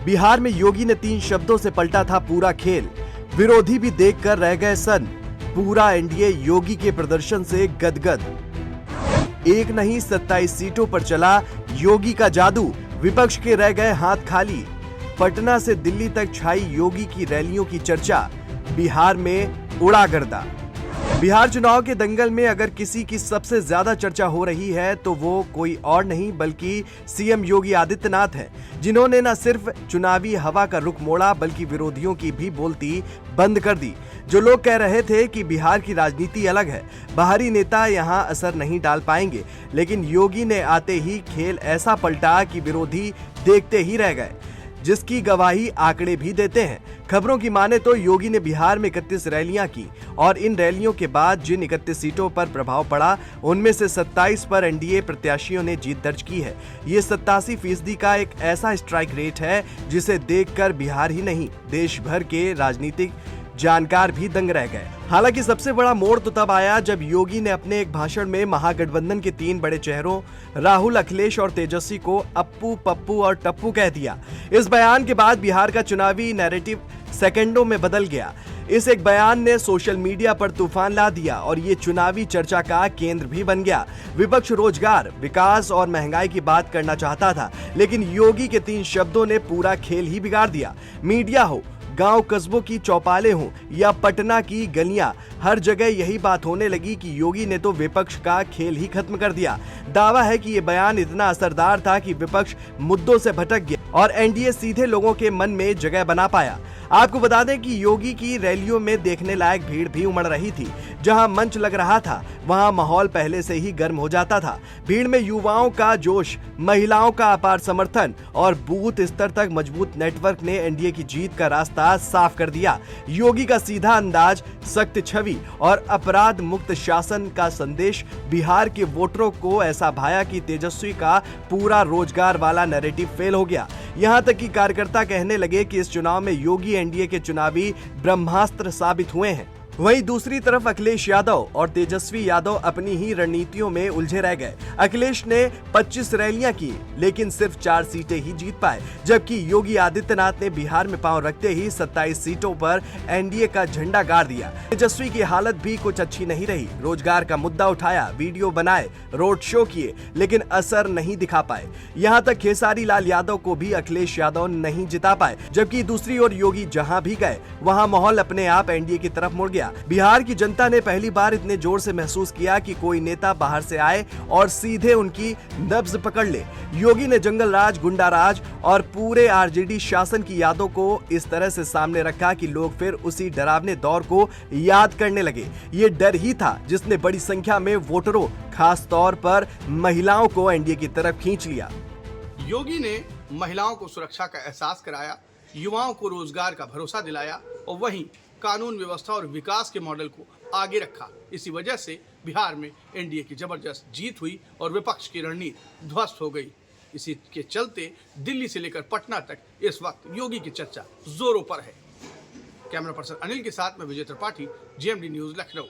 बिहार में योगी ने 3 शब्दों से पलटा था पूरा खेल। विरोधी भी देखकर रह गए सन। पूरा एनडीए योगी के प्रदर्शन से गदगद। एक नहीं 27 सीटों पर चला योगी का जादू। विपक्ष के रह गए हाथ खाली। पटना से दिल्ली तक छाई योगी की रैलियों की चर्चा। बिहार में उड़ा गर्दा। बिहार चुनाव के दंगल में अगर किसी की सबसे ज्यादा चर्चा हो रही है तो वो कोई और नहीं बल्कि सीएम योगी आदित्यनाथ हैं, जिन्होंने न सिर्फ चुनावी हवा का रुख मोड़ा बल्कि विरोधियों की भी बोलती बंद कर दी। जो लोग कह रहे थे कि बिहार की राजनीति अलग है, बाहरी नेता यहां असर नहीं डाल पाएंगे, लेकिन योगी ने आते ही खेल ऐसा पलटा कि विरोधी देखते ही रह गए, जिसकी गवाही आंकड़े भी देते हैं। खबरों की माने तो योगी ने बिहार में 31 रैलियां की और इन रैलियों के बाद जिन 31 सीटों पर प्रभाव पड़ा उनमें से 27 पर एनडीए प्रत्याशियों ने जीत दर्ज की है। ये 87% का एक ऐसा स्ट्राइक रेट है जिसे देखकर बिहार ही नहीं देश भर के राजनीतिक जानकार भी दंग रह गए। हालांकि सबसे बड़ा मोड़ तो तब आया जब योगी ने अपने एक भाषण में महागठबंधन के 3 बड़े चेहरों राहुल, अखिलेश और तेजस्वी को अप्पू, पप्पू और टप्पू कह दिया। इस बयान के बाद बिहार का चुनावी नैरेटिव सेकंडों में बदल गया। इस एक बयान ने सोशल मीडिया पर तूफान ला दिया और ये चुनावी चर्चा का केंद्र भी बन गया। विपक्ष रोजगार, विकास और महंगाई की बात करना चाहता था, लेकिन योगी के 3 शब्दों ने पूरा खेल ही बिगाड़ दिया। मीडिया हो, गांव कस्बों की चौपालें हों या पटना की गलियां, हर जगह यही बात होने लगी कि योगी ने तो विपक्ष का खेल ही खत्म कर दिया। दावा है कि ये बयान इतना असरदार था कि विपक्ष मुद्दों से भटक गया और एनडीए सीधे लोगों के मन में जगह बना पाया। आपको बता दें कि योगी की रैलियों में देखने लायक भीड़ भी उमड़ रही थी। जहां मंच लग रहा था वहां माहौल पहले से ही गर्म हो जाता था। भीड़ में युवाओं का जोश, महिलाओं का अपार समर्थन और बूथ स्तर तक मजबूत नेटवर्क ने एनडीए की जीत का रास्ता साफ कर दिया। योगी का सीधा अंदाज, सख्त छवि और अपराध मुक्त शासन का संदेश बिहार के वोटरों को ऐसा भाया कि तेजस्वी का पूरा रोजगार वाला नैरेटिव फेल हो गया। यहां तक कि कार्यकर्ता कहने लगे कि इस चुनाव में योगी एनडीए के चुनावी ब्रह्मास्त्र साबित हुए हैं। वहीं दूसरी तरफ अखिलेश यादव और तेजस्वी यादव अपनी ही रणनीतियों में उलझे रह गए। अखिलेश ने 25 रैलियां की लेकिन सिर्फ 4 सीटें ही जीत पाए, जबकि योगी आदित्यनाथ ने बिहार में पांव रखते ही 27 सीटों पर एनडीए का झंडा गाड़ दिया। तेजस्वी की हालत भी कुछ अच्छी नहीं रही। रोजगार का मुद्दा उठाया, वीडियो बनाए, रोड शो किए, लेकिन असर नहीं दिखा पाए। यहाँ तक खेसारी लाल यादव को भी अखिलेश यादव नहीं जिता पाए, जबकि दूसरी ओर योगी जहां भी गए वहां माहौल अपने आप एनडीए की तरफ मुड़ गया। बिहार की जनता ने पहली बार इतने जोर से महसूस किया कि कोई नेता बाहर से आए और सीधे उनकी नब्ज पकड़ ले। योगी ने जंगल राज, गुंडा राज और पूरे आरजेडी शासन की यादों को इस तरह से सामने रखा कि लोग फिर उसी डरावने दौर को याद करने लगे। ये डर ही था जिसने बड़ी संख्या में वोटरों, खास तौर पर महिलाओं को एनडीए की तरफ खींच लिया। योगी ने महिलाओं को सुरक्षा का एहसास कराया, युवाओं को रोजगार का भरोसा दिलाया और वहीं कानून व्यवस्था और विकास के मॉडल को आगे रखा। इसी वजह से बिहार में एनडीए की जबरदस्त जीत हुई और विपक्ष की रणनीति ध्वस्त हो गई। इसी के चलते दिल्ली से लेकर पटना तक इस वक्त योगी की चर्चा जोरों पर है। कैमरा पर्सन अनिल के साथ में विजय त्रिपाठी, जीएमडी न्यूज, लखनऊ।